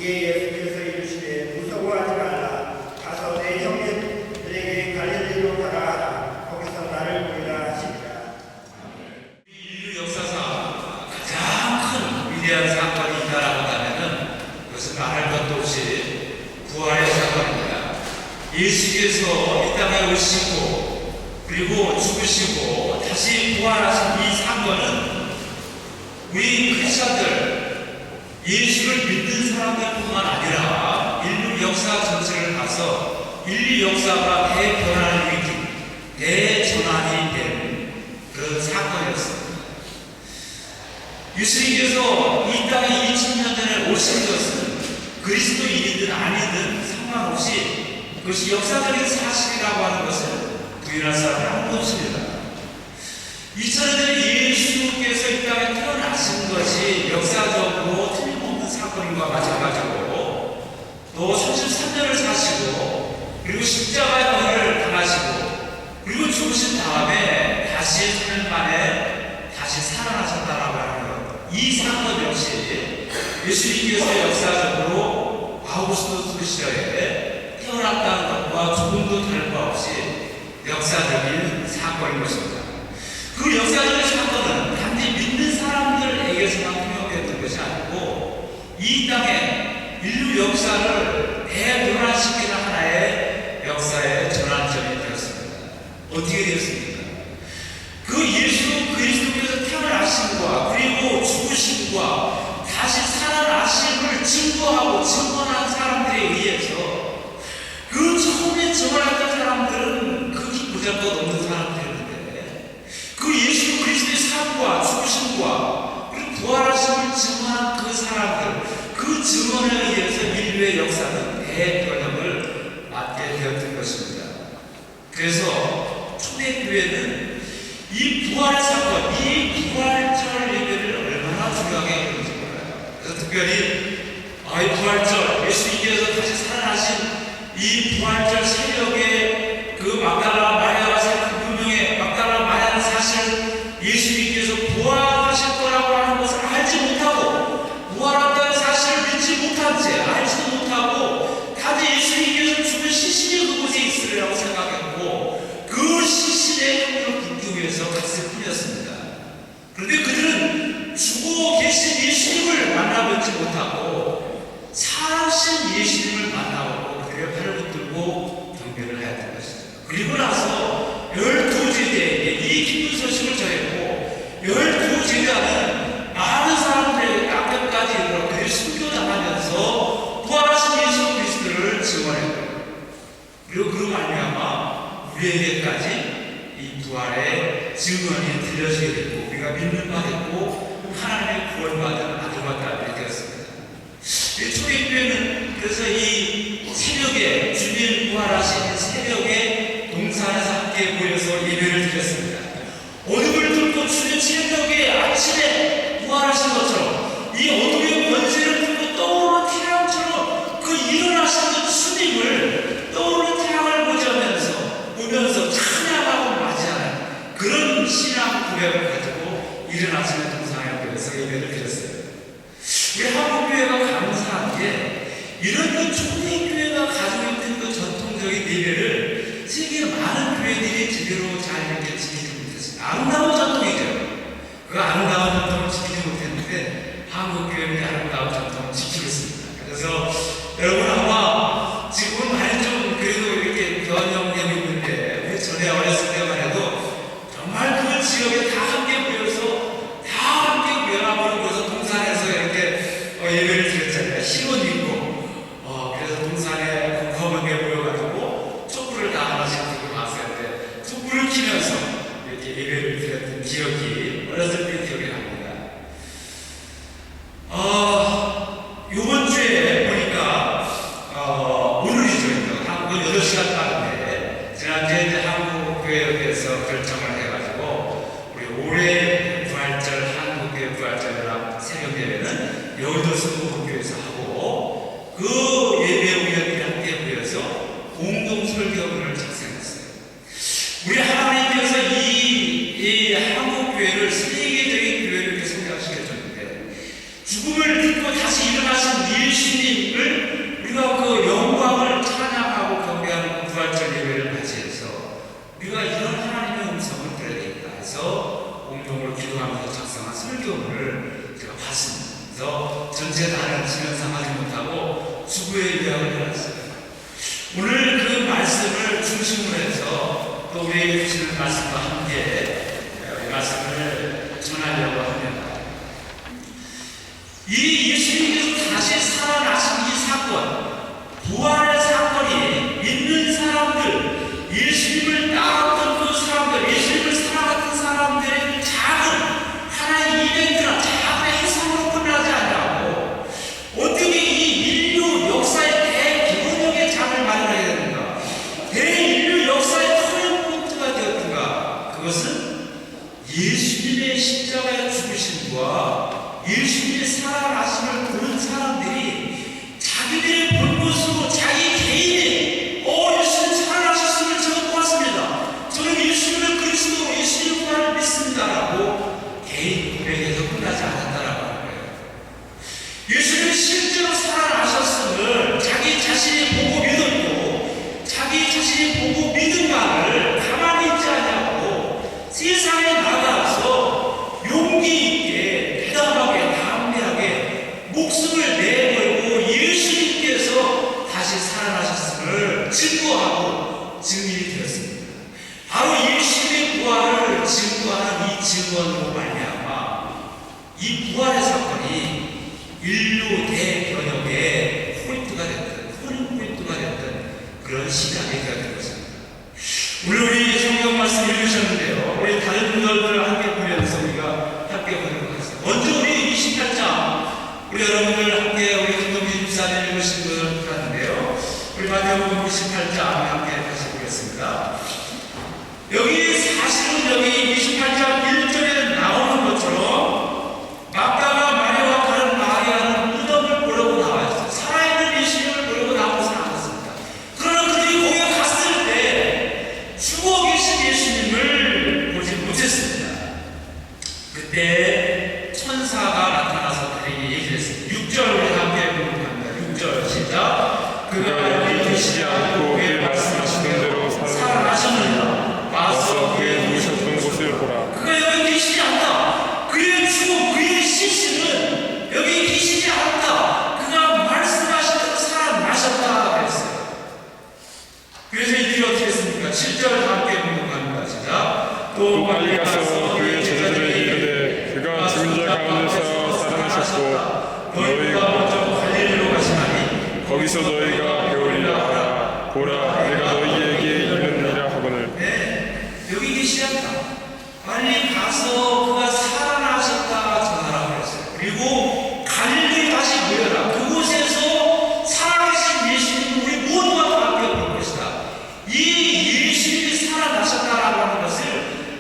이에 예수께서 이르시되 무서워하지 말라. 가서 내 형제들에게 갈릴리로 가라 하라. 거기서 나를 보이라 하시니라. 인류 역사상 가장 큰 위대한 사건이 있다라고 하면은 그것은 말할 것도 없이 부활의 사건입니다. 예수께서 이 땅에 오시고 그리고 죽으시고 다시 부활하신 이 사건은 우리 크리스천들 예수를 믿는 사람들뿐만 아니라 인류 역사 전체를 봐서 인류 역사가 대변화의 위기, 대전환이 된 그런 사건이었습니다. 예수님께서 이 땅에 2000년 전에 오신 것은 그리스도인이든 아니든 상관없이 그것이 역사적인 사실이라고 하는 것을 부인할 사람은 아무도 없습니다. 2000년 전에 예수께서 이 땅에 태어나신 것이 역사적으로 틀림없는 사건과 마찬가지고 또 33년을 사시고 그리고 십자가의 형을 당하시고 그리고 죽으신 다음에 다시 3년 만에 다시 살아나셨다라고 하는 것. 이 사건 역시 예수님께서 역사적으로 아우구스토스 시대에 태어났다는 것과 조금도 다를 바 없이 역사적인 사건인 것입니다. 그 역사적인 사건은 단지 믿는 사람들에게서만 통용됐던 것이 아니고 이 땅에 인류 역사를 대변화시키는 하나의 역사의 전환점이 되었습니다. 어떻게 되었습니까? 그 예수 그리스도께서 태어나심과 그리고 죽으심과 다시 살아나심을 증거하고 증언한 사람들에 의해서 그 처음에 증언했던 사람들은 극히 보잘것 없는 사람들이었는데 그 예수 그리스도의 삶과 죽으심과 그리고 부활하심을 증언한 그 사람들 그 증언에 의해서 인류의 역사는 대변혁을 맞게 되었던 것입니다. 그래서 초대교회는 이 부활의 사건, 이 부활절 예배를 얼마나 중요하게 여기는지 몰라요. 그래서 특별히 이 부활절, 예수님께서 다시 살아나신 이 부활절 새벽에 그 막달라 마리아와 그 유명의 막달라 마리아는 사실 예수님께서 부활하실 거라고 하는 것을 알지 못하고 부활한다는 사실을 믿지 못한 채 알지도 못하고 다들 예수님께서 죽은 시신이 그곳에 있으리라고 생각했고 그 시신의 형으로 붓기 위해서 갔을 뿐이었습니다. 그런데 그들은 죽어 계신 예수님을 만나뵙지 못하고 사신 예수님을 만나고 그의 팔을 붙들고 경배를 하였던 것이죠. 그리고 나서 12제자에게 이 기쁜 소식을 전했고 12제자는 많은 사람들에게 앞에까지 이르러 그들이 순교당하면서 부활하신 예수 그리스도를 증언했고 그리고 그로 말미암아 우리에게까지 이 부활의 증언이 들려지게 됐고 우리가 믿는 바 됐고 하나님의 구원받은 아들과 딸이 되었습니다. 초대교회는 그래서 이 새벽에 주님 부활하신 새벽에 동산에서 함께 모여서 예배를 드렸습니다. 어둠을 뚫고 주님 새벽에 아침에 부활하신 것처럼 이 어둠의 권세를 뚫고 떠오르는 태양처럼 그 일어나신 그 주님을 떠오르는 태양을 보면서 찬양하고 맞이하는 그런 신앙 고백을 가지고 일어나시는 동산에 모여서 예배를 드렸어요. 우리 한국교회가 감사한 게 이런 그 초대교회가 가지고 있는 그 전통적인 예배를 세계 많은 교회들이 제대로 잘 이렇게 지키지 못했습니다. 아름다운 전통이죠. 그 아름다운 전통을 지키지 못했는데 한국교회는 아름다운 전통을 지키고 있습니다. 그래서 여러분 아마 지금은 많이 좀 그래도 이렇게 변형되고 있는데 우리 전에 어렸을 때만 해도 정말 그 지역에 다 함께 모여서 다 함께 연합으로 모여서 동산에서 이렇게 예배를 드렸잖아요. 신혼 입고 그래서 동산에 공허하게 모여가지고 촛불을 다 하나씩 들고 나왔을 때 촛불을 켜면서 이렇게 예배를 드렸던 주부의 요약을 해놨어요. 오늘 그 말씀을 중심으로 해서 또 우리에게 주시는 말씀과 함께 우리 말씀을 전하려고 합니다. 이 예수님께서 다시 살아나신 이 사건, 부활의 사건이 믿는 사람들, 예수님을 따랐던 그 사람들, 예수님을 살아갔던 사람들의 작은 하나의 이벤트나 작은 행사로 끝나지 않냐고 어떻게 이 인류 역사의 대변혁의 장을 마련하게 됐는가, 대인류 역사의 터닝 포인트가 되었는가. 그것은 예수님의 십자가의 죽으심과 예수님의 살아나심을 보는 사람들이 자기들의 본 것으로 자기 개인이 예수님 살아나셨음을 저는 보았습니다, 저는 예수님을 그리스도, 예수님 부활을 믿습니다라고 개인 고백에서 끝나지 않았다라고 하는 거예요. 예수님이 실제로 살아나셨음을 자기 자신이 보고 믿었고, 자기 자신이 보고 믿은 말을 가만히 있지 않냐고 세상에 나가서 용기 있게 대담하게 담대하게 목숨을 내걸고 예수님께서 다시 살아나셨음을 증거하고 증인이 되었습니다. 바로 예수님의 부활을 증거하는 이 증언으로 말미암아 이 부활의 사건이 인류 대변혁의 포인트가 됐던, 터닝 포인트가 됐던 그런 시작이 되었던 것입니다. 오늘 우리 성경 말씀 읽으셨는데요, 우리 다른 분들을 함께 보면서 우리가 함께 보도록 하겠습니다. 먼저 우리 28장, 우리 여러분들 함께 우리 김동진 집사님 읽으신 분을 봤는데요, 우리 마태복음 28장 함께 다시 보겠습니다. 여기 사실은 여기 28장 1절에 나오는 것처럼 막다가 마리아와 다른 마리아는 무덤을 보려고 나왔어요. 살아있는 예수님을 보려고 나오지 않았습니다. 그러나 그들이 거기 갔을 때 죽어 계신 예수님을 보지 못했습니다. 그때 천사가 나타나서 그에게 얘기를 했습니다. 6절 우리 함께 보도록 합니다. 6절 시작. 그가 여기 계시지 않고 그의 말씀하신 대로 살아나셨느니라. 와서 그의 누우셨던 곳을 보라. 그가 여기 계시지 않다. 그의 죽음, 그의 시신은 여기 계시지 않다. 그가 말씀하신 대로 살아나셨다 그랬어요. 그래서 이들이 어떻게 했습니까? 7절 함께 공독합니다. 시작. 또 빨리 가서 그의 제자들에게 이르되 그가 죽은 자 가운데서 살아나셨고 너희가 먼저 갈릴리로 가시나니 거기서 너희가 배우리라 하라. 보라, 내가 너희에게 이르느니라 하거늘. 여기 계시지 않다. 빨리 가서 그가 살아나셨다 전하라고 했어요. 그리고 갈릴리 다시 모여라. 그곳에서 살아계신 예수님 우리 모두가 다 함께 볼 것이다. 이 예수님이 살아나셨다라고 하는 것을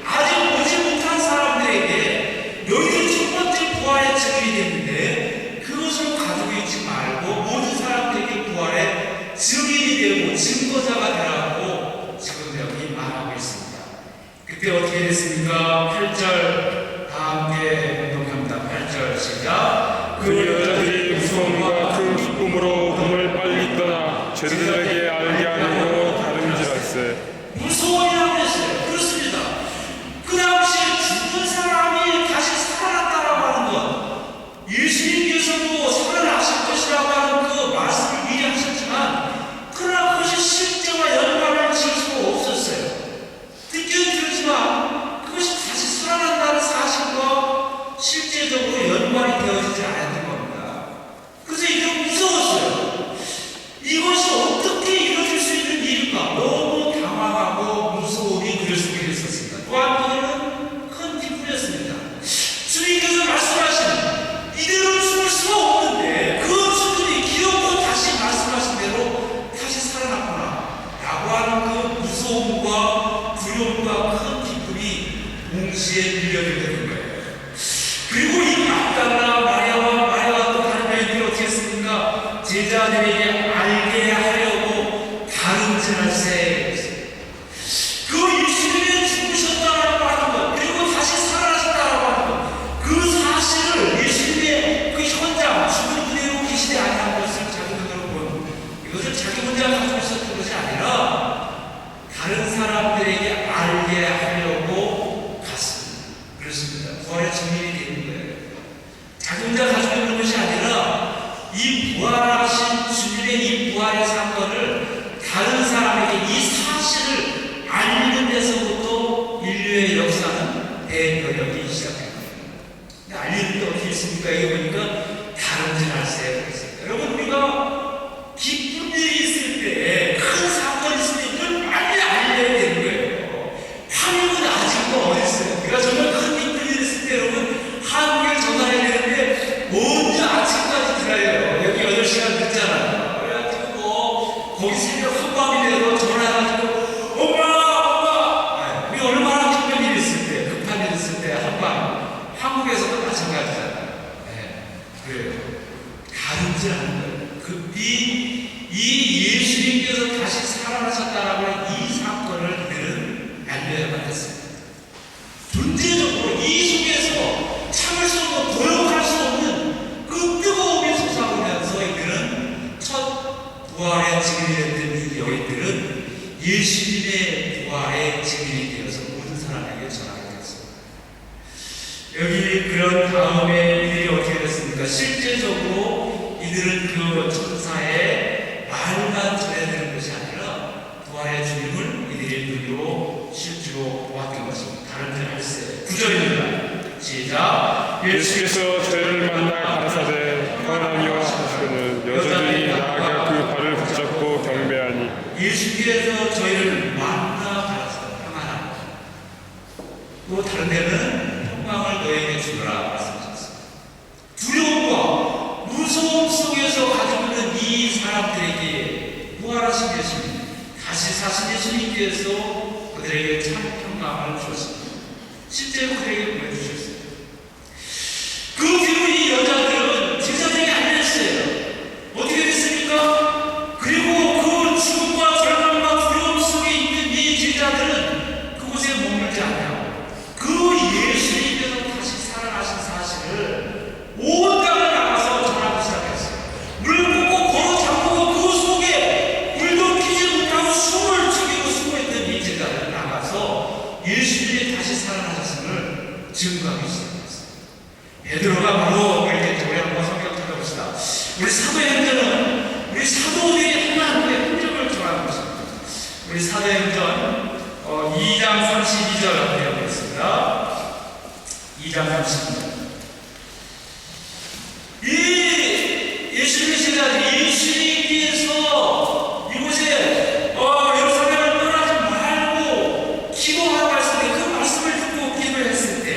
아직 보지 못한 사람들에게 너희들 첫 번째 부활의 증인이 됐는데 그것을 가지고 있지 말고 모든 사람들에게 부활의 증인이 되고 증거자가 되라고 지금 여기 말하고 있습니다. 그때 어떻게 됐습니까? 8절 다 함께 공독합니다. 8절 시작. 그 여자들이 무서움과 큰 기쁨으로 몸을 빨리 떠나 제자들에게 알게 하려고 다름질할세. 무서워이라고 했어요. 그렇습니다. 그 당시에 죽은 사람이 다시 살아났다라고 하는 것, 예수님께서도 살아나실 것이라고 하는 그 말씀을 미리 하셨지만 그러나 그것이 실제와 연관을 지을 수가 없었어요. 듣기는 들었지만 그것이 다시 살아난다는 사실과 실제적으로 연관이 되어지지 않았던 겁니다. 그래서 이게 무서웠어요. 이것이 어떻게 이루어질 수 있는 일일까? 너무 당황하고 무서움이 그들 속에 있었습니다. 또 한편으로는 큰 기쁨이었습니다. 주님께서 말씀하신 이대로 죽을 수가 없는데 그 죽음이 기어코 다시 말씀하신 대로 다시 살아났구나 라고 하는 그 무서움과 두려움과 큰 기쁨이 동시에 밀려들게 되는 거예요. 그리고 이 막달라 마리아와 또 다른 여인들이 어떻게 했습니까? 제자들에게 알게 하려고 다름질할세. 그 예수님이 죽으셨다라고 하는 것, 그리고 다시 살아나셨다라고 하는 것, 그 사실을 예수님의 그 현장 죽은 그대로 계시지 아니한 것을 자기 눈으로 본, 이것을 자기 혼자 가지고 있었던 것이 아니라 다른 사람들에게 알게 하려고 갔습니다. 그렇습니다. 부활의 증인이 되는 거예요. 자기 혼자 가지고 있는 것이 아니라 이 부활하신 주님의 이 예수님께서 다시 살아나셨다라고 하는 이 사건을 그들은 알려야 받았습니다. 존재적으로 이 속에서 참을 수 없고 도용할 수 없는 그 뜨거움이 솟아오면서 이들은 첫 부활의 증인이 됐던 이 여인들은 예수님의 부활의 증인이 되어서 모든 사람에게 전하게 되었습니다. 여기 그런 다음에 이들이 어떻게 됐습니까? 실제적으로 이들은 그 천사의 말만 전해드는 것이 아니라 부활의 주님을 이들의 눈으로 실제로 보았던 것입니다. 다른 데 할세 9절입니다. 시작. 예수께서 저희를 만나 가라사대 평안하니와 하시거늘 여자들이 나아가 그 발을 붙잡고 경배하니 예수께서 저희를 만나 가라사대 평안하니 또 다른 데는 평강을 너에게 주노라 말씀하셨습니다. 두려움과 무서움 속에서 가지고 있는 이 사람들에게 부활하신 예수님, 다시 사신 예수님께서 그들에게 참 평강을 주었습니다. 실제로 그들에게 보여주셨어요. 그 뒤로 이 여자들은 제자들에게 알렸어요. 어떻게 됐습니까? 그리고 그 죽음과 절망과 두려움 속에 있는 이 제자들은 그곳에 머물지 않냐고 그 예수님께서 다시 살아나신 사실을 온 땅을 나가서 전하기 시작했어요. 물을 꽂고 걸어 잠그고 그 속에 물도 피지 못하고 숨을 죽이고 숨어있던 이 제자들은 나가서 예수님이 다시 살아나셨음을 증거하기 시작했어요. 베드로가 바로 그렇게 우리 한번 성경 찾아봅시다. 우리 사도행전은 우리 사도들이 하나님의 흔적을 전하고 있습니다. 우리 사도행전 2장 32절 한번 해보겠습니다. 2장 32절. 이 예수님의 제자들이 예수님께서 이곳에 예루살렘을 떠나지 말고 기도하라고 했을 때 그 말씀을 듣고 기도했을 때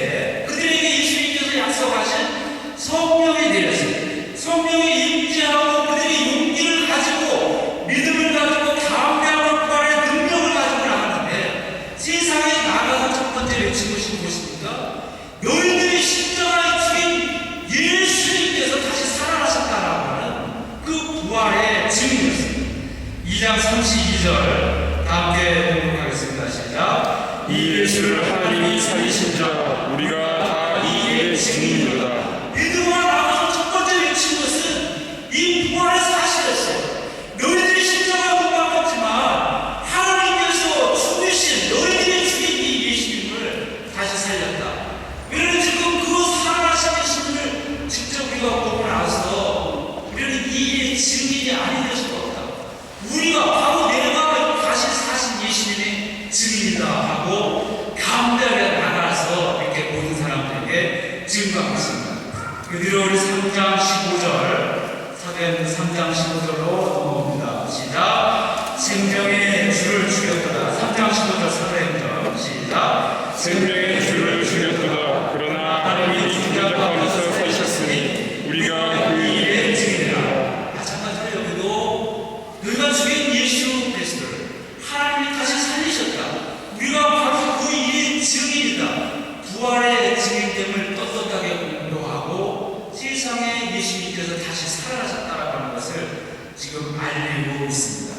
그들에게 예수님께서 약속하신 성령에 대해서 성령이 임재하고 그들이 용기를 가지고 믿음을 가지고 담대함을 부활의 능력을 가지고 나가는데 세상에 나가서 첫 번째 외친 것이 무엇입니까? 너희들이 십자가에 죽인 예수님께서 다시 살아나셨다라고 하는 그 부활의 증인이었습니다. 2장 32절 다 함께 공독하겠습니다. 시작. 이 예수를 하나님이 살리신 자 우리가 다 이 일의 증인이로다. 베드로가 나가서 첫 번째 외친 것은 이 부활의 사실이었어요. 너희들이 십자가에 못 박혔지만 하나님께서 죽으신 너희들이 죽인 이 예수님을 다시 살렸다. 우리는 지금 그 살아나신 예수님을 직접 우리가 보고 나서 우리는 이 일의 증인이 아닌 수가 없다. 우리가 바로 내가 다시 사신 예수님의 증인이다 하고 담대하게 나가서 이렇게 모든 사람들에게 증거하고 있습니다. 그대로 우리 3장 15절 사도행전 3장 15절로 넘어옵니다. 시작. 생명의 주를 죽였다. 3장 15절 사도행전 시작. 생명의 주를 죽였도다. 그러나 하나님이 죽은 자 가운데서 살리셨으니 우리가 그 일의 증인이라. 마찬가지로 여기도 너희가 죽인 예수 그리스도를 하나님이 다시 살리셨다. 우리가 바로 그 일의 증인이다. 부활의 증인됨을 떳떳하게 공표하고 세상에 예수님께서 다시 살아나셨다라고 하는 것을 지금 알리고 있습니다.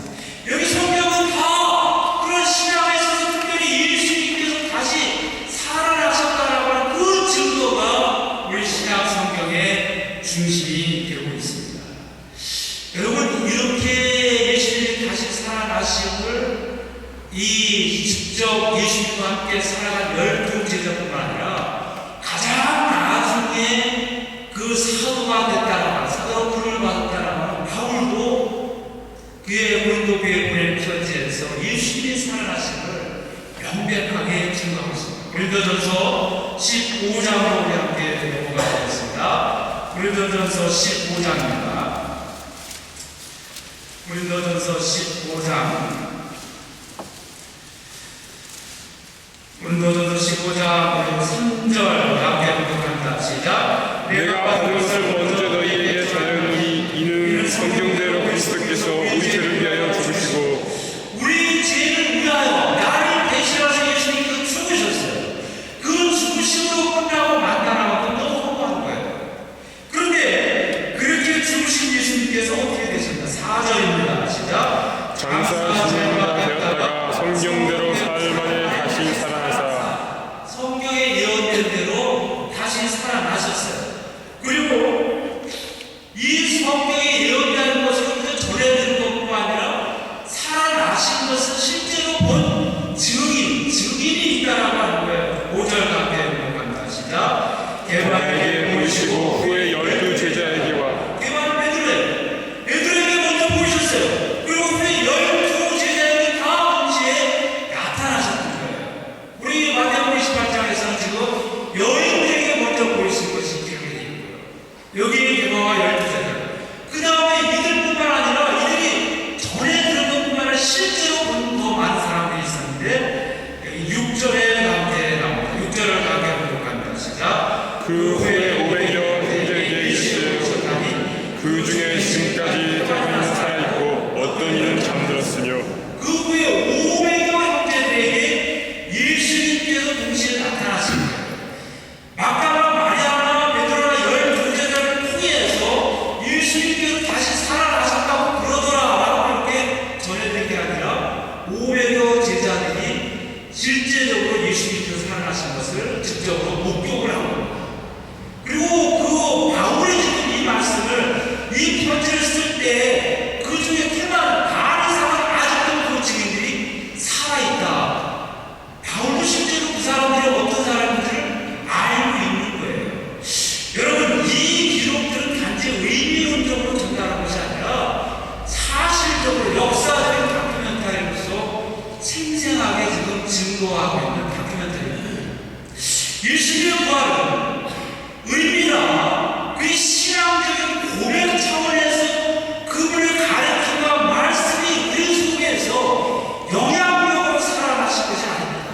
여기 성경은 다 그런 신앙에 있어서 특별히 예수님께서 다시 살아나셨다라고 하는 그 증거가 우리 신약 성경의 중심이 되고 있습니다. 여러분 이렇게 예수님이 다시 살아나심을 이 직접 예수님과 함께 살아간 12제자뿐만 아니라 가장 나중에 그 사도가 됐다라고 사도로 부름을 받았다라고 하는 바울도 그의 고린도교회 보낸 편지에서 예수님이 살아나심을 명백하게 증거하고 있습니다. 고린도전서 15장으로 우리 함께 넘어가겠습니다. 고린도전서 15장입니다. 고린도전서 15장 고린도전서 15장 3절 함께 공독합니다. 시작. 내가 받은 것을 먼저 너희에게 전하노니 이는 성경대로 그리스도께서 우리 죄를 위하여 죽으시고 우리 죄를 위하여 나를 대신하셔서 예수님께서 죽으셨어요. 그 죽으심으로 끝나고 만나라고 너무 허무한 거예요. 그런데 그렇게 죽으신 예수님께서 어떻게 되셨나? 장사 죽는 자 되었다가 성경대로 사흘 만에 다시 살아나사 성경에 예언된 대로 다시 살아나셨어요. 그리고 이 성경에 예언된 것을 그저 전해드린 것뿐만 아니라 살아나신 것을 실제로 본 증인이 있다라고 하는 거예요. 5절 가운데 공부합니다. 시작. 대마에게 보이시고 후에 12제자에게와 베드로에게 먼저 보이셨어요. 그리고 후에 12제자에게 다 동시에 나타나셨던 거예요. 우리 마태복음 28장에서는 지금 여인들에게 먼저 보이신 것이 기록이 되어 있고요. 여기 대마와 12제자. 그 다음에 이들뿐만 아니라 이들이 전에 들은 것뿐만 아니라 실제로 본 더 많은 사람들이 있었는데 여기 6절에 가운데 나옵니다. 6절을 가운데 공부합니다. 시작. 그 후에 500여 형제에게 이르시되 그 중에 지금까지 대부분 살아있고 어떤 이는 잠들었으며 그 후에 500여 형제들에게 예수님께서 동시에 나타나신 거예요. 막다라 마리아나 베드로나 12제자를 통해서 예수님께서 다시 살아나셨다고 그러더라라고 이렇게 전해드린 게 아니라 500여 제자들이 실제적으로 예수님께서 살아나신 것을 직접으로 목격을 한 거예요. 그리고 그 바울이 지금 이 말씀을 이 편지를 쓸 때 그 중에 태만 반 이상은 아직도 그 증인들이 살아있다. 바울도 실제로 그 사람들이 어떤 사람인지를 알고 있는 거예요. 여러분, 이 기록들은 단지 의미론적으로 전달한 것이 아니라 사실적으로 역사적인 다큐멘터리로서 생생하게 지금 증거하고 있는 다큐멘터리입니다. 예수님의 부활은 의미나 그 신앙적인 고백 차원에서 그분의 가르침과 말씀이 우리 속에서 영향력으로 살아나신 것이 아닙니다.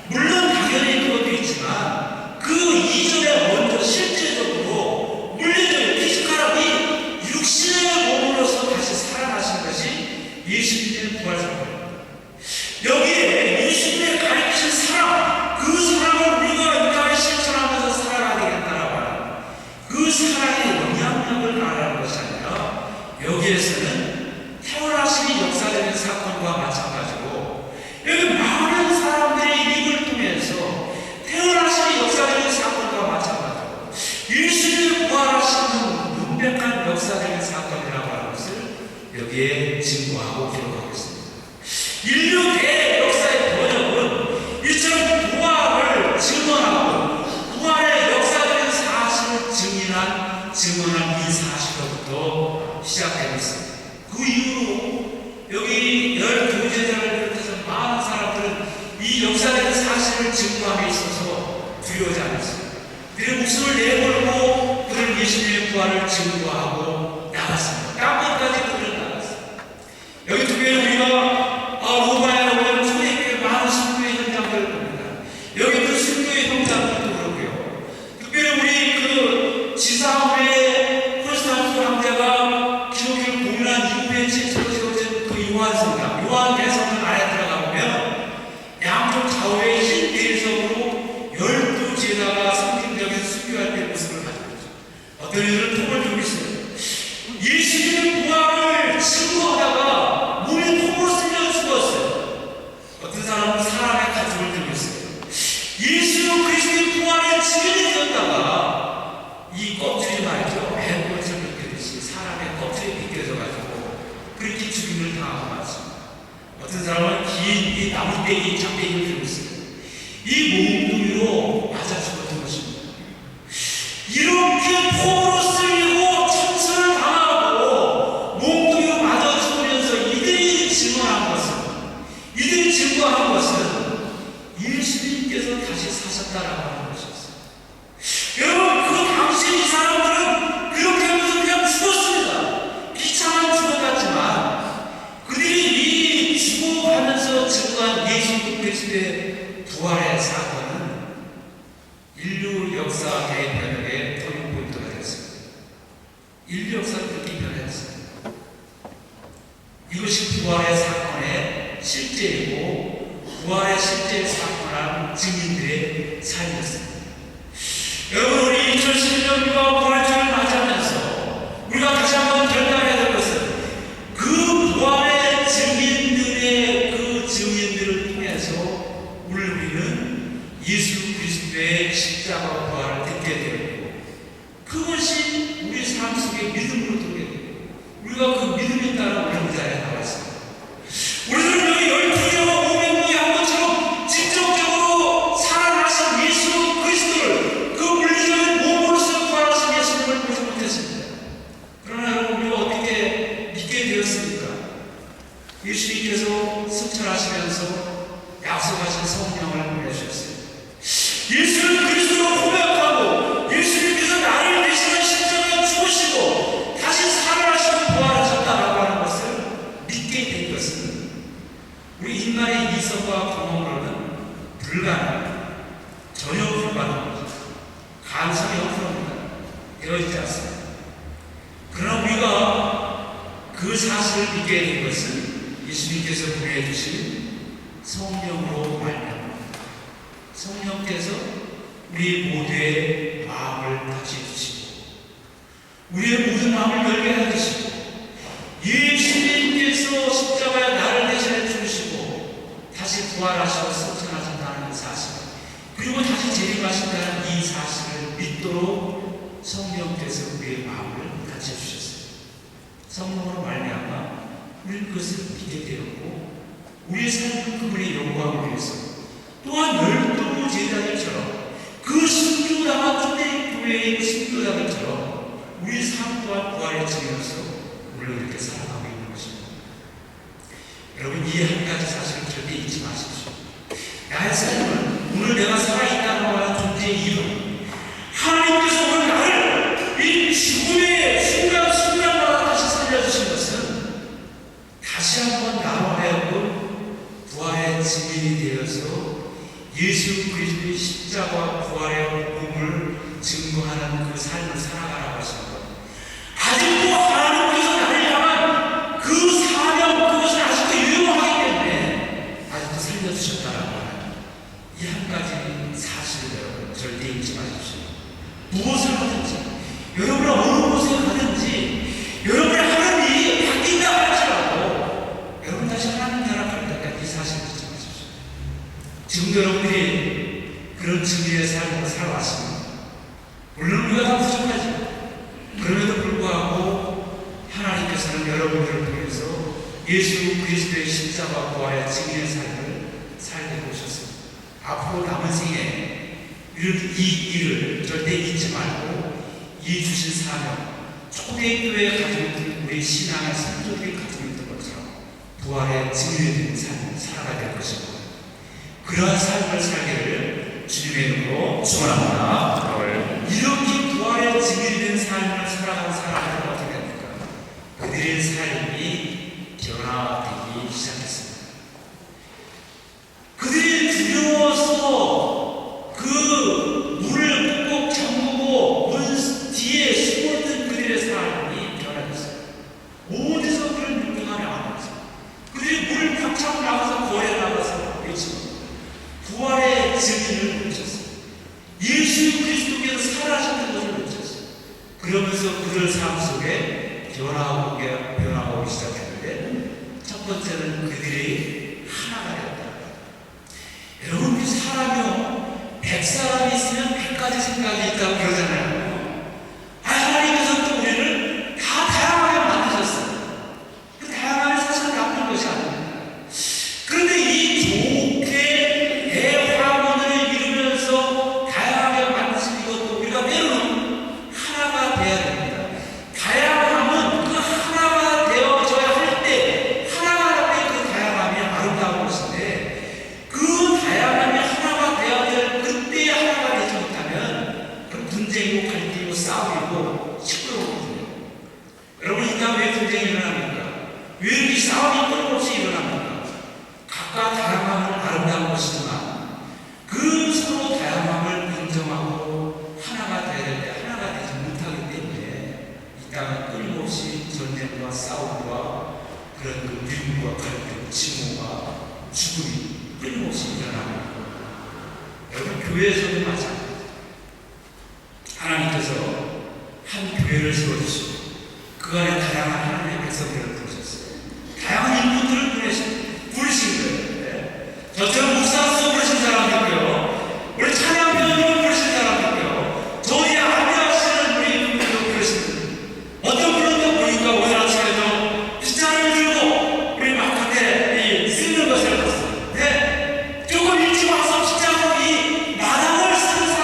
물론 당연히 그것도 있지만 그 이전에 먼저 실제적으로 물리적인 피지컬하게 육신의 몸으로서 다시 살아나신 것이 예수님의 부활 사건입니다. 여기에 예수님의 가르치신 사랑, 그 사랑을 우리가 이 땅에 실천하면서 살아가게 된다라고 하는 그 사랑의 영향력을 말하는 것이 아니라 여기에서는 태어나심이 역사적인 사건과 마찬가지고 여기 많은 사람들의 입을 통해서 태어나심이 역사적인 사건과 마찬가지고 예수님을 부활하시는 명백한 역사적인 사건이라고 하는 것을 여기에 증거하고 기록하고 있습니다. 인류 대역사의 번역은 이처럼 부활을 증언하고 부활의 역사적인 사실을 증언한 이 사실로부터 시작되고 있습니다. 그 이후로 여기 12제자를 비롯해서 많은 사람들은 이 역사적인 사실을 증거함에 있어서 두려워하지 않았습니다. 그들의 목숨을 내걸고 그들 예수님의 부활을 증거하고 나갔습니다. 땅끝까지 그들은 나갔습니다. 여기 특별히 우리가 로마에 오면 초대교회 많은 순교의 현장들을 봅니다. 여기 그 순교의 현장들도 그렇고요. 특별히 우리 그 지상의 콘스탄티노 황제가 기독교를 공인한 이후에 최초로 세워진 그 요한성당, 요한 대성당 안에 들어가 보면 양쪽 좌우에 흰 대리석으로 12제자가 성경적인 순교할 때 모습을 가지고 있죠. 어떤 이들은 톱을 들고 있어요. 예수님의 부활을 증거하다가 몸에 톱으로 쓸려 죽었어요. 어떤 사람은 사람의 가죽을 들고 있어요. 예수 그리스도의 부활의 증인이 되었다가 이 껍질이 말이죠. 뱀꽃을 벗기듯이 사람의 껍질이 벗겨져가지고 그렇게 죽임을 당하고 말습니다. 어떤 사람은 긴 이 나무떼기 장대기를 들고 있어요. 이 몽둥이로 맞아 죽었던 것입니다. 이렇게 톱으로 쓸리고 천수를 당하고 몽둥이로 맞아 죽으면서 이들이 증거한 것은 예수님께서 다시 사셨다라고 하는 것이었어요. 여러분, 그 당시 이 사람들은 그렇게 하면서 그냥 죽었습니다. 비참한 죽음 같지만 그들이 이 죽어가면서 증거한 예수 그리스도의 부활의 사건은 인류 역사 대변혁의 터닝 포인트가 되었습니다. 인류 역사를 그렇게 변했습니다. 이것이 부활의 사건의 실제이고 부활의 실제 사건한 증인들의 삶이었습니다. 여러분, 우리 2011년과 부활절을 맞이하면서 우리가 다시 한번 결단해야 될 것은 그 부활의 증인 되었습니까? 예수님께서 승천하시면서 약속하신 성령을 보내주셨어요. 예수를 그리스도로 고백하고 예수님께서 나를 대신한 십자가에 죽으시고 다시 살아나시고 부활하셨다라고 하는 것을 믿게 된 것은 우리 인간의 이성과 경험으로는 불가능합니다. 전혀 불가능합니다. 가능성이 없습니다. 이루어지지 않습니다. 그러나 우리가 그 사실을 믿게 된 것은 예수님께서 보내주신 성령으로 말미암아 성령께서 우리 모두의 마음을 닫혀주시고 우리의 모든 마음을 열게 해주시고 예수님께서 십자가에 나를 대신해 주시고 다시 부활하시고 승천하신다는 그 사실 그리고 다시 재림하신다는 이 사실을 믿도록 성령께서 우리의 마음을 닫혀주셨어요. 성령으로 말미암아 우리는 그것을 믿게 되었고 우리의 삶은 그분의 영광을 위해서 또한 12 제자들처럼 그 순교당한 초대교회의 순교자들처럼 우리 삶 또한 부활의 증인으로서 물론 이렇게 살아가고 있는 것입니다. 여러분 이 한 가지 사실을 절대 잊지 마십시오. 나의 삶은 오늘 내가 살아있다는 하는 존재의 이유는 하나님께서 오늘 나를 이 죽음의 순간순간마다 다시 살려주신 것은 다시 한번 나로 하여금 부활의 증인이 되어서 예수 그리스도의 십자가 부활의 복음을 증거하는 그 삶을 살아가라고 하시는 것. 아직도 하나님께서 나를 향한 그 사명, 그것은 아직도 유효하기 때문에 아직도 살려주셨다라고 하는 이 한 가지 사실을 여러분 절대 잊지 마십시오. 무엇을 하든지, 여러분은 어느 곳에 가든지, 여러분의 하는 일이 바뀐다 할지라도 여러분 다시 하나님 나라 갈 때까지 이 사실을 잊지 마십시오. 지금도 여러분들이 그런 증인의 삶으로 살아왔습니다. 물론 우리가 다 부족하죠. 그럼에도 불구하고 하나님께서는 여러분들을 통해서 예수 그리스도의 십자가 부활의 증인의 삶을 살게 보셨습니다. 앞으로 남은 생에 이 일을 절대 잊지 말고 이 주신 사명, 초대교회에 가지고 있는 우리 신앙의 성도들이 가지고 있는 것처럼 부활의 증인이 되는 삶을 살아가야 될 것입니다. 그러한 삶을 살기를 주님의 이름으로 축원합니다. 이렇게 부활의 증인이 된 삶을 살아가는 사람들은 어떻게 됩니까? 그들의 삶이 변화되기 시작했습니다. 그들이 두려워서 그 문을 꼭 잠그고 문 뒤에 숨어있던 그들의 삶이 변화됐어요. 어디서 그런 윤명함이 안 왔어요. 그들이 문을 박차고 나가서 거리에 나가서 외치고 부활의 증인을 외쳤어요. 예수 그리스도께서 살아하셨던 것을 외쳤어요. 그러면서 그들 삶 속에 변화가 오기 시작했는데 첫 번째는 그들이 하나가 되었다. 여러분 우리 사람이요 100사람이 있으면 100가지 생각이 있다고 그러잖아요. 하나님께서 또 우리를 다 다양하게 만드셨어요. 그 다양함이 사실 나쁜 것이 아닙니다. 그런데 이 좋게 대화문을 이루면서 다양하게 만드신 이것도 우리가 때로는 하나가 되어야 됩니다. 다양함은 그 하나가 되어져야 할 때 하나가 할 때 그 다양함이 아름다운 것인데 그 다양함이 하나가 되어야 될 그때 하나가 되지 못하면 그 분쟁이고 갈등이고 싸움이고 시끄러워거든요. 여러분 이 땅 왜 분쟁이 일어납니까? 왜 이렇게 싸움이 끊임없이 일어납니까? 각각 다양함은 아름다운 것이지만 그 서로 다양함을 인정하고 하나가 되어야 될 때 하나가 되지 못하기 때문에 이 땅은 끊임없이 전쟁과 싸움과 그런 그 미움과 갈등, 증오와 죽음이 끊임없이 일어나고 있고 여러분 교회에서도 마찬가지입니다. 하나님께서 한 교회를 세워주시고 그 안에 다양한 하나님의 백성들을 부르셨어요. 다양한 인물들을 부르신 거예요. 저처럼 목사로서 부르신 사람도 있고요. 우리 찬양배우님을 부르신 사람도 있고요. 저희 아비아시는 우리 분들도 부르신 거예요. 어떤 분들도 보니까 오늘 아침에도 빗자루를 들고 우리 바깥에 쓰는 것을 봤어요. 조금 일찍 와서 빗자루 이 마당을 쓰는 사람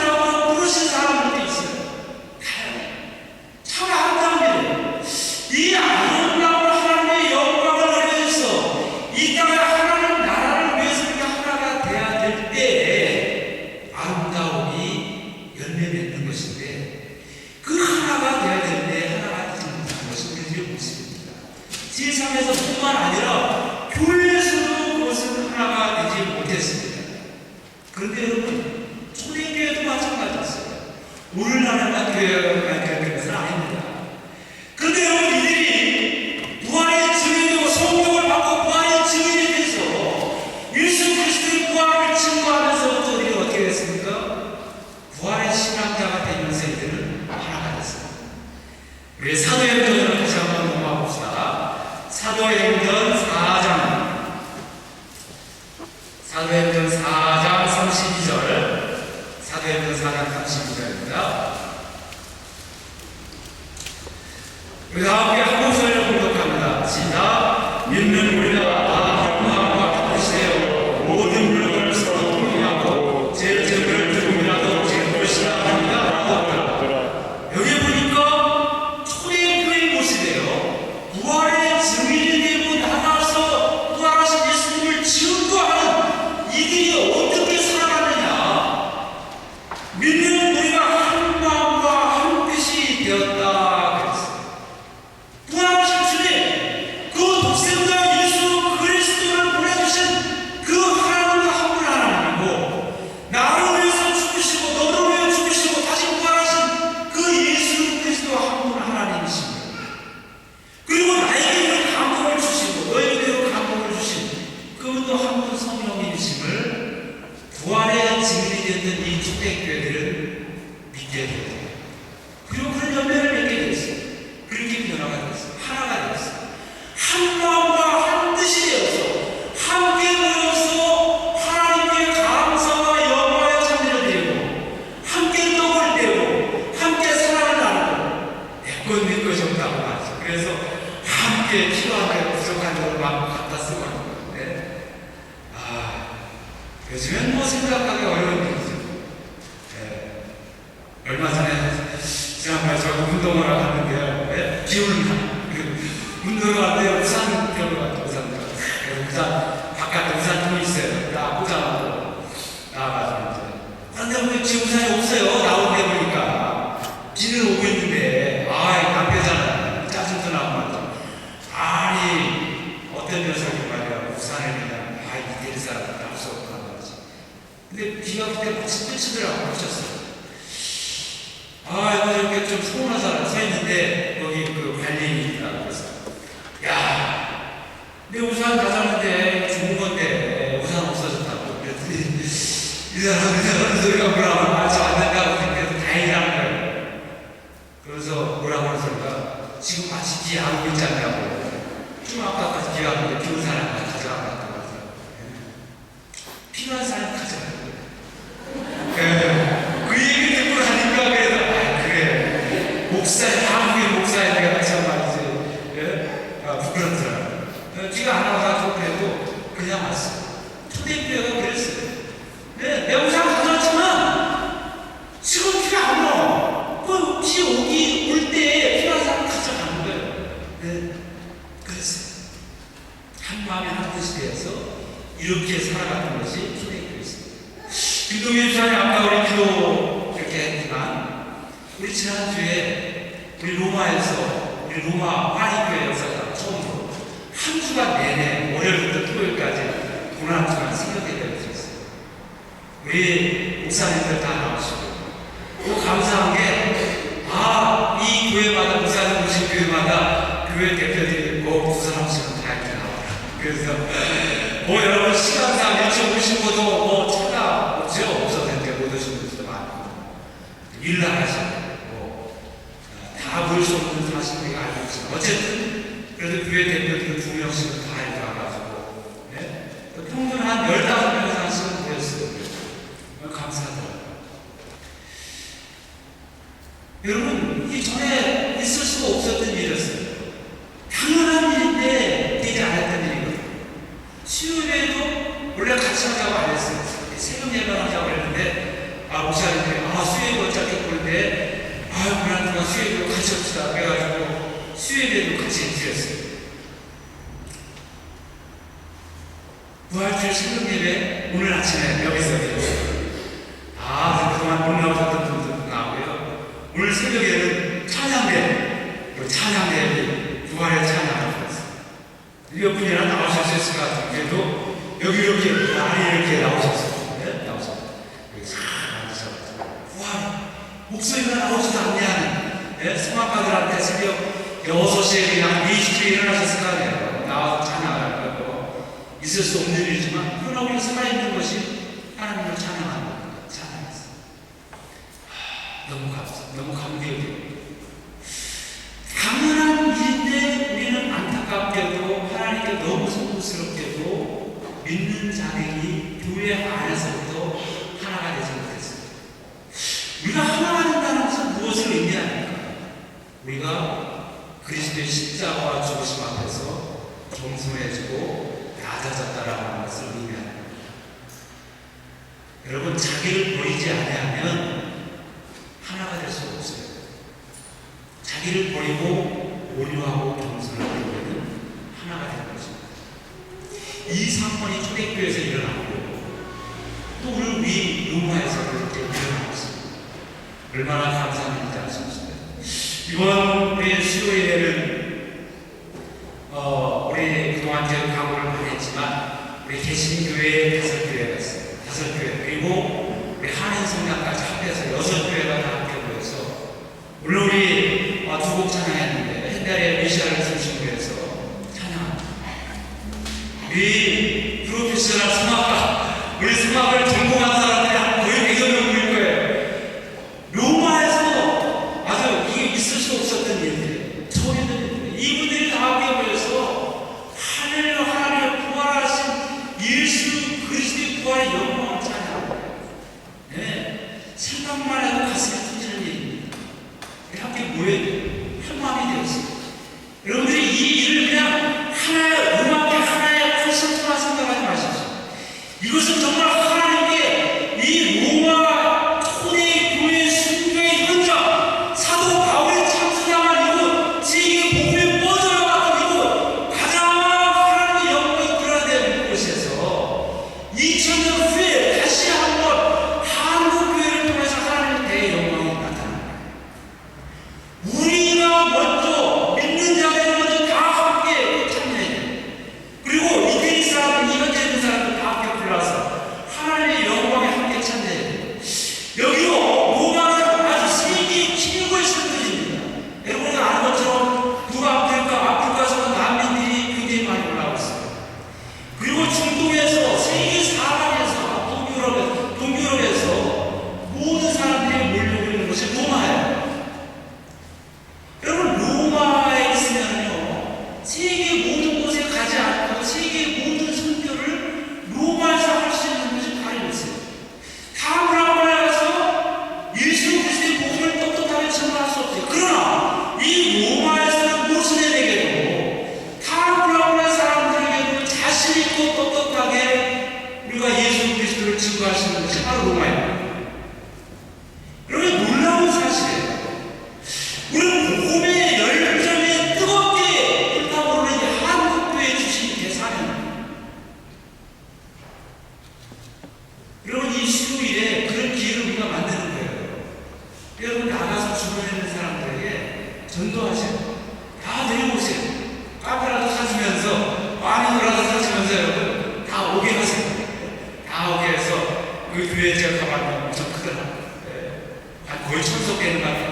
삶에서뿐만 아니라 교회에서도 그것은 하나가 되지 못했습니다. 그런데 여러분, 초대교회도 마찬가지였어요. 오늘날에만 교회가 그것은 아닙니다. 그런데 여러분, 이들이 부활의 증인이고 성령을 받고 부활의 증인이 돼서 예수 그리스도의 부활을 증거하면서부터 우리가 어떻게 됐습니까? 부활의 신앙자가 되면서 이들은 하나가 됐습니다. 우리 사도행전을 다시 한번 공부해봅시다. 사도행전 4장 32절 사도행전 4장 32절입니다. 우리 다 함께 한 목소리로 공독합니다. 시작. 믿는 우리가 다 한 마음과 같으시되어 모든 물건을 서로 동의하고 제 죄를 조금이라도 질 것이라 합니다. 여기 보니까 초대교회 모습이에요. 부활의 증인이 되고 나가서 부활하신 예수님을 증거하는 이들이 어떻게 살아가느냐. 믿는 우리가 한 마음과 한 뜻이 되었다 그랬어요. 부활하신 주님, 그 독생자 예수 그리스도를 보내주신 그 하나님과 한 분 하나님이고, 나를 위해서 죽으시고 너를 위해 죽으시고 다시 부활하신 그 예수 그리스도 한 분 하나님이십니다. 그리고 나에게 이런 감동을 주시고 너에게도 감동을 주신 그분도 한 분 성령님이심을 부활의 증인이 됐던 이 초대교회들은 믿게 되었어요. 그리고 그런 연배를 맺게 되었어요. 그렇게 변화가 되었어요. 하나가 되었어요. 한 마음과 한 뜻이 되어서 함께 모여서 하나님께 감사와 영광의 찬미를 드리고 함께 떡을 떼고 함께 사랑을 나누고 내 것이 없다고 하죠. 그래서 함께 필요한 게 부족한 대로 막 갖다 쓰고 하는 건데, 요즘엔 뭐 생각하기 어려운 일이죠. 얼마 전에 지난번에 저 운동을 하는데요. 비 오는 날 운동을 하는데 우산 들고 갔다. 우산 바깥에 우산통이 있어요. 딱 꽂아놓고 나와가지고 이제. 그런데 왜 지금 우산이 없어요? 나오게 보니까 비는 오고 있는데 낭패잖아요. 짜증도 나고 말이죠. 아니 어떤 녀석이 말이야 우산을 그냥 이대리 사람 나올 수 없구나 말이지. 근데 비가 그때 마치 꽂히더라고. 꽂혔어요. 이거 이렇게 좀 서운하잖아. 서 있는데 여기 그 관리인이 있더라고. 그래서 야, 내 우산 가져왔는데 죽은 건데 우산 없어졌다고. 그랬더니 이 사람이 하는 소리가 뭐라고 맞지 않는다고 생각해서 다행이라는 거예요. 그래서 뭐라고 하는 소리가 지금 마치 비 안 오고 있지 않냐고. 좀 아까까지 비가 안 오는데 비 온 사람 가져간다고 하더라고요. 필요한 사람 가져가는 거예요. 그 얘기 듣고 나니까 그래. 목사의 한국의 목사에 내가 같이 한 말이지. 부끄럽더라고요. 비가 안 와가지고 그래도 그냥 왔어요. 초대교회가 그랬어요. 내 우산 가져왔지만 지금 비가 안 와. 그 비 올 때 필요한 사람 가져가는 거예요. 그랬어요. 한 마음에 한 뜻이 되어서 이렇게 살아가는 것이 초대교회였습니다. 김동현 주사님 아까 우리 기도 이렇게 했지만 우리 지난주에 우리 로마 화리교회 역사가 처음으로 한 주간 내내 월요일부터 토요일까지 고난 주간 새벽에 되어졌어요. 우리 목사님들 다 나오시고 또 감사한 게 이 교회마다 목사님 오신 교회마다 교회 대표들이 꼭 두 사람씩은 다 이렇게 나와요. 그래서 여러분 시간상 일찍 오신 것도 찾아오죠. 없었는데 못 오신 분들도 많고 일 나가시고 다 모일 수 없는 분들 하시는 게 알고 있지만 어쨌든 그래도 교회 대표들 2명씩은 다 이렇게 와가지고 평균 한 15명 이상씩은 모였어요. 감사하더라고요. 여러분 이전에 있을 수가 없었던 일이었어요. 당연한 일인데 되지 않았던 일이거든요. 수요일에도 원래 같이 하자고 안 했어요. 새벽 예배를 하자고 했는데 목사님들이 수요일에 어차피 보는데 그날도 수요일에도 같이 합시다. 그래가지고 수요일에도 같이 드렸어요. 부활주일 새벽 예배 오늘 아침에 여기서 드렸어요. 그동안 못 나오셨던 분들도 나오고요. 오늘 새벽에는 찬양대 부활의 찬양을 드렸어요. 몇 분이나 나오실 수 있을 것 같아요. 그래도 여기 이렇게 많이 이렇게 나오셨어요. 네? 나오셨어요. 여기 싹 앉으셔가지고 와, 목소리가 나오지도 않냐. 네? 성악가들한테 새벽 6시에 그냥 미식에 일어나셨을 거 아니에요. 나와서 찬양할 거고 있을 수 없는 일이지만 그러나 우리 살아있는 것이 하나님을 찬양하는 겁니다. 찬양했어요. 너무 감격이에요. 당연한 일인데 우리는 안타깝게도 하나님께 너무 송구스럽게도 믿는 자들이 교회 안에서부터 하나가 되지 못했어요. 우리가 하나가 된다는 것은 무엇을 의미합니까? 우리가 그리스도의 십자가와 죽으심 앞에서 겸손해지고 낮아졌다라고 하는 것을 의미합니다. 여러분, 자기를 버리지 않으면 하나가 될 수 없어요. 자기를 버리고 온유하고 겸손한 교회는 하나가 되는 것입니다. 이 사건이 초대교회에서 일어났고 또 오늘 위 로마에서 그렇게 일어나고 있습니다. 얼마나 감사한 일인지 알 수 없습니다. 이번 우리 수요일에는 우리 그동안 제가 각오를 많이 했지만 우리 개신교회 5교회가 있어요. 5교회 그리고 우리 한인성당까지 합해서 6교회가 다 함께 모여서 물론 우리 두 곡 찬양했는데 옛날에 메시아를 중심으로 해서 찬양합니다. 우리 프로페셔널 성악가, 우리 성악을 전공한 사람들이 한 거의 100여 명일 거예요. 로마에서 아주 이게 있을 수 없었던 일들, 처음 있는 일들, 이분들이 다 함께 모여서 하나님을 부활하신 예수 그리스도의 부활의 영광을 찬양합니다. 네, 생각만 해도 가슴이 터지는 일입니다. 우리 함께 모여야 돼요. 한 마음이 되었습니다. 여러분들이 이 일을 그냥 하나의 음악의 하나의 콘서트만 생각하지 마십시오. 이것은 정말 하나님께 이 로마 초대 교회 순교의 현장, 사도 바울이 참수당한 이곳, 세계 복음의 뻗어나갔던 이곳, 가장 하나님의 영광이 드러나는 곳에서 2000년 후에 다시 한번 한국 교회를 통해서 하나님의 대영광이 나타납니다. 우리가 먼저 믿는 자들이 먼저 다 함께 참여해요. 그리고 이태리 사람, 이현재 있는 사람들 다 함께 불러서 하나님의 영광에 함께 참여해요. 여기로 로마는 아주 세계 최고의 성도입니다. 여러분이 아는 것처럼 북아프리카에서 난민들이 굉장히 많이 올라오고 있어요. 그리고 중동에서 세계 사방에서 동유럽에서 모든 사람들이 몰려오고 있는 것이 로마예요. 여러분, 로마에 있으면요, 세계 모든 곳에 가지 않고 세계 모든 선교를 로마에서 할 수 있는 것이 바로 이것이에요. 다른 나라에 가서 예수 그리스도의 복음을 떳떳하게 전할 수 없어요. 그러나 이 로마에서는 모순에게도 다른 나라의 사람들에게도 자신 있고 떳떳하게 우리가 예수 그리스도를 증거할 수 있는 것이 바로 로마입니다. 여러분, 놀라운 사실이에요. 우리는 복음의 열정에 뜨겁게 불타오르는 이 한국교회 주신 대사입니다. 여러분, 이 수요일에 그런 기회를 우리가 만드는 거예요. 여러분, 나가서 주변에 있는 사람들에게 전도하세요. 다 내려오세요. 카페라도 사주면서, 와인이라도 사주면서 여러분 다 오게 하세요. 다 오게 해서 그 교회 제가 가봤는데 엄청 크더라고요. 한 거의 1000석 되는 거 같아요.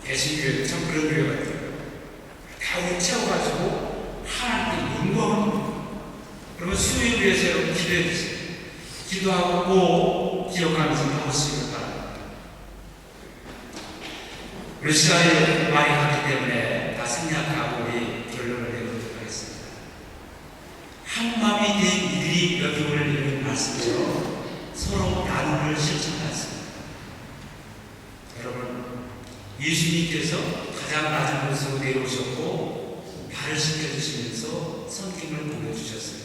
개신교회도 참 그런 교회가 있어요. 다 우리 채워가지고 하나님께 영광을. 그러면 수요일 위해서 여러분 기도해 주세요. 기도하고 꼭 기억하면서 나오시길 바랍니다. 우리 시간이 많이 갔기 때문에 다 생략하고 우리 결론을 내보도록 하겠습니다. 한 마음이 된 이들이 여기 오늘 읽은 말씀처럼 서로 나눔을 실천하였습니다. 여러분, 예수님께서 가장 낮은 곳으로 내려오셨고 발을 씻겨주시면서 성경을 보여주셨어요.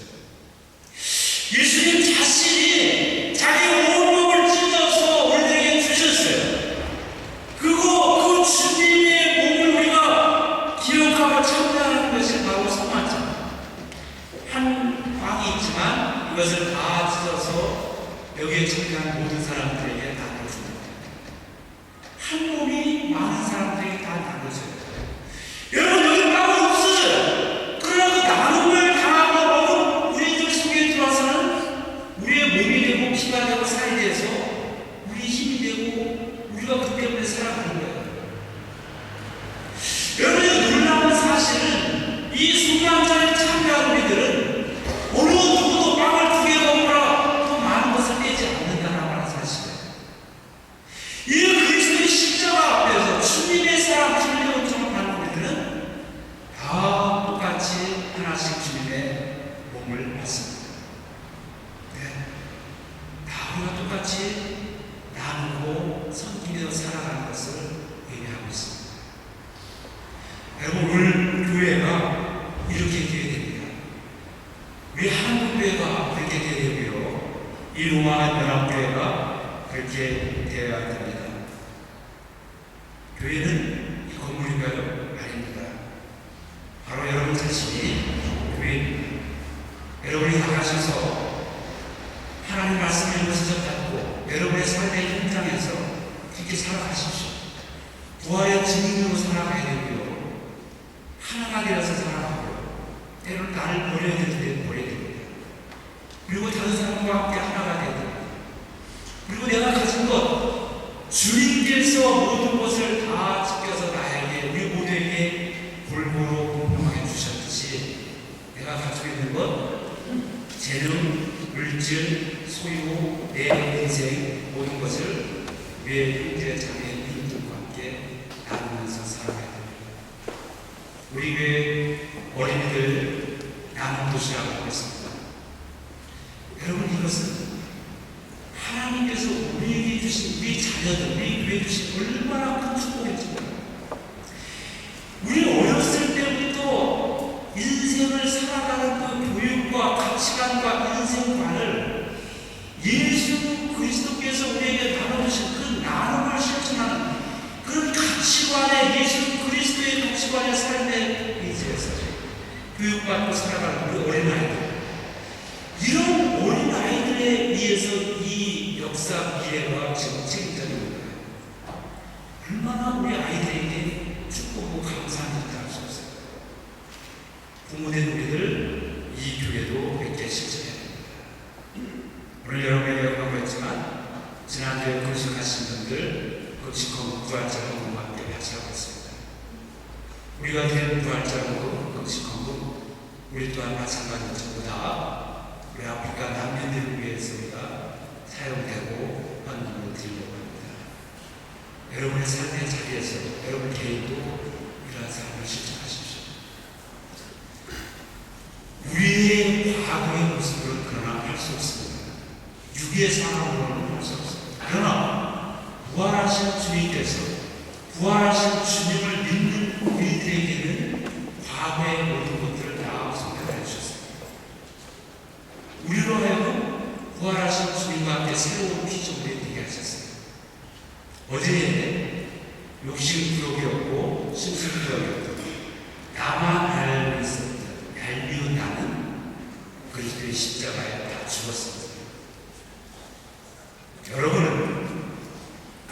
예수님 자신이 자기 온몸을 찢어서 우리에게 주셨어요. 그리고 그 주님의 몸을 우리가 기억하고 참여하는 것이 바로 성화입니다. 한 방이 있지만 이것을 다 찢어서 여기에 참여한 모든 사람들에게 나눠줍니다. 한 몸이 많은 사람들에게 다 나눠져요. 여러분, 여기 빵은 없어져요. 그러나 그 나눠 자신의 몸을 받습니다. 네. 다 우리가 똑같이 나누고 섬기며 살아가는 것을 의미하고 있습니다. 여러분, 오늘 교회가 이렇게 되어야 됩니다. 우리 한국교회가 그렇게 되어야 되고요. 이 로마 연합교회가 그렇게 되어야 됩니다. 교회는 이 건물인가요? 아닙니다. 바로 여러분 자신이 교회입니다. 여러분이 나가셔서 하나님 말씀을 읽으셔서 받고 여러분의 삶의 현장에서 그렇게 살아가십시오. 부활의 증인으로 살아가야 되고요. 하나가 되어서 살아가고요. 때로는 나를 버려야 될 때 버려야 됩니다. 그리고 다른 사람과 함께 하나가 되야 됩니다. 그리고 내가 가진 것, 주님께서 모든 것을 다 지켜서 나에게, 우리 모두에게 골고루 공평하게 주셨듯이 내가 가지고 있는 것, 재능, 물질, 소유, 내 인생 모든 것을 우리의 형제 자매 이웃들과 함께 나누면서 살아가야 됩니다. 우리 교회 어린이들 나눔 도시라고 하고 있습니다. 여러분, 이것은 하나님께서 우리에게 주신 우리 자녀들, 우리 교회에 주신 얼마나 큰 축복인지. 우리 어렸을 때부터 인생을 살아가는 그 교육과 가치관과 인생관을 예수 그리스도께서 우리에게 나눠주신 그 나눔을 실천하는 그런 가치관에, 예수 그리스도의 가치관의 삶에 의지해서 교육받고 살아가는 우리 어린아이들, 이런 어린아이들에 의해서 이 역사 미래가 지금 책임져집니다. 얼마나 우리 아이들에게 축복하고 감사한지 알 수 없어요. 부모된 우리들, 이 교회도 몇 실천해야 됩니다. 오늘 여러분에게 영광을 했지만 지난주에 건식하신 분들 건식헌금 부활절헌금과 함께 같이 하고 있습니다. 우리가 드린 부활절헌금, 건식헌금, 우리 또한 마찬가지로 전부 다 우리 아프리카 난민들을 위해서 우리가 사용되고 헌금으로 드리려고 합니다. 여러분의 삶의 자리에서 여러분 개인도 이러한 삶을 실천하십시오. 우리의 과거의 모습은 그러나 할 수 없습니다. 육의 상황으로는 할 수 없습니다. 그러나 부활하신 주님께서, 부활하신 주님을 믿는 우리들에게는 과거의 모든 것들을 다 선택해 주셨습니다. 우리로 하여금 부활하신 주님과 함께 새로운 피조물이 되게 하셨습니다. 어제에 욕심 부욕이었고 심술 부욕이었고 나만 알고 있었던 얄미운 나는 그리스도의 십자가에 다 죽었습니다. 여러분은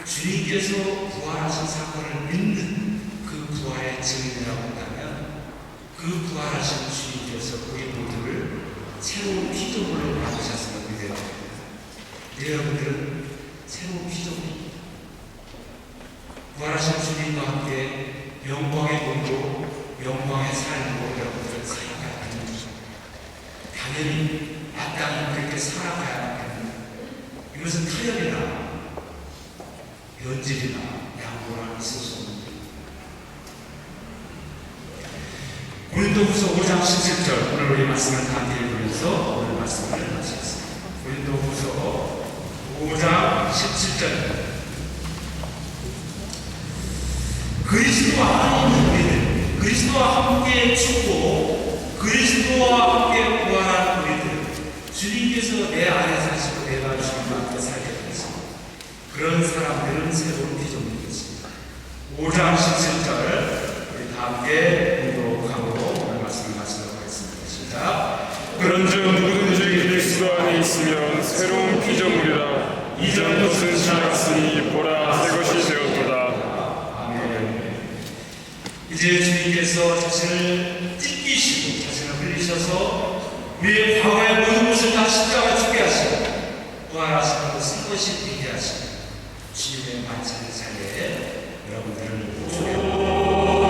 주님께서 부활하신 사건을 믿는 그 부활의 증인이라고 한다면 그 부활하신 주님께서 우리 모두를 새로운 피조물로 만드셨음을 믿어야 됩니다. 여러분들은 새로운 피조물입니다. 부활하신 주님과 함께 영광의 몸으로 영광의 삶으로 여러분들은 살아가야 합니다. 당연히 마땅히 그렇게 살아가야 합니다. 이것은 타협이나 변질이나 양보나 있을 수 없는 일입니다. 고린도후서 5장 17절, 오늘 우리 말씀을 다 읽으면서 오늘 말씀을 마치겠습니다. 고린도후서 5장 17절. 그리스도와 있는 우리들, 그리스도와 함께 죽고 그리스도와 함께 부활한 우리들, 주님께서 내 안에 사시고 내가 주님과 함께 살게 되었습니다. 그런 사람들은 새로운 피조물이 있습니다. 5장 17절 우리 다 함께 공독하고 오늘 말씀을 마치도록 하겠습니다. 시작. 그런즉 누구든지 그리스도 안에 있으면 새로운 피조물이라. 이전 것은 지나갔으니 보라 새 것이 되었도다. 이제 주님께서 자신을 찢기시고 자신을 흘리셔서 우리의 과거의 모든 것을 다 십자가에 죽게 하시고 부활하시는 것은 것이 되게 하시고 주님의 만찬의 자리에 여러분들을 모셔옵니다.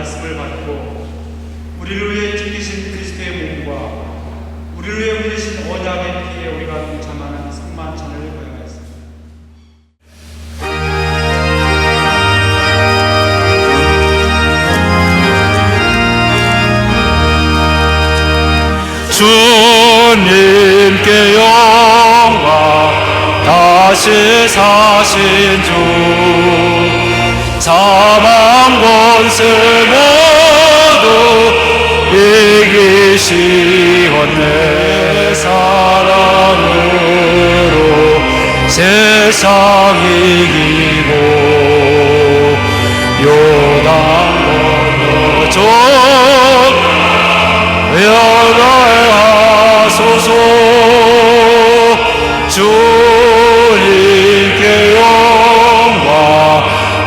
말씀을 받고 우리를 위해 죽이신 그리스도의 몸과 우리를 위해 흘리신 언약의 피에 우리가 동참하는 성만찬을 고행하였습니다. 주님께 영광, 다시 사신 주 사망 권세 모두 이기시었네. 사랑으로 세상 이기고 요단 건너 연하하소서. 주님께 영광,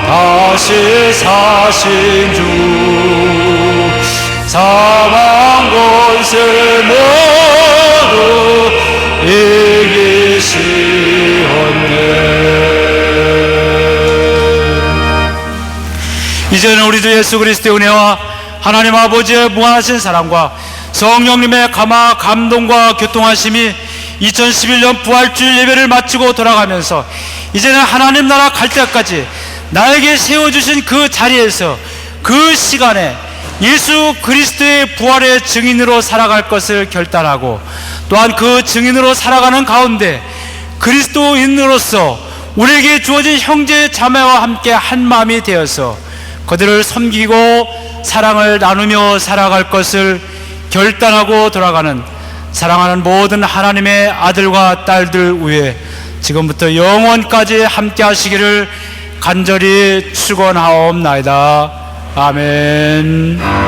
다시 사신 주 사망 권세 모두 이기시었네. 이제는 우리 주 예수 그리스도의 은혜와 하나님 아버지의 무한하신 사랑과 성령님의 감동과 교통하심이 2011년 부활주일 예배를 마치고 돌아가면서 이제는 하나님 나라 갈 때까지 나에게 세워주신 그 자리에서 그 시간에 예수 그리스도의 부활의 증인으로 살아갈 것을 결단하고, 또한 그 증인으로 살아가는 가운데 그리스도인으로서 우리에게 주어진 형제 자매와 함께 한 마음이 되어서 그들을 섬기고 사랑을 나누며 살아갈 것을 결단하고 돌아가는 사랑하는 모든 하나님의 아들과 딸들 위해 지금부터 영원까지 함께 하시기를 간절히 축원하옵나이다. 아멘.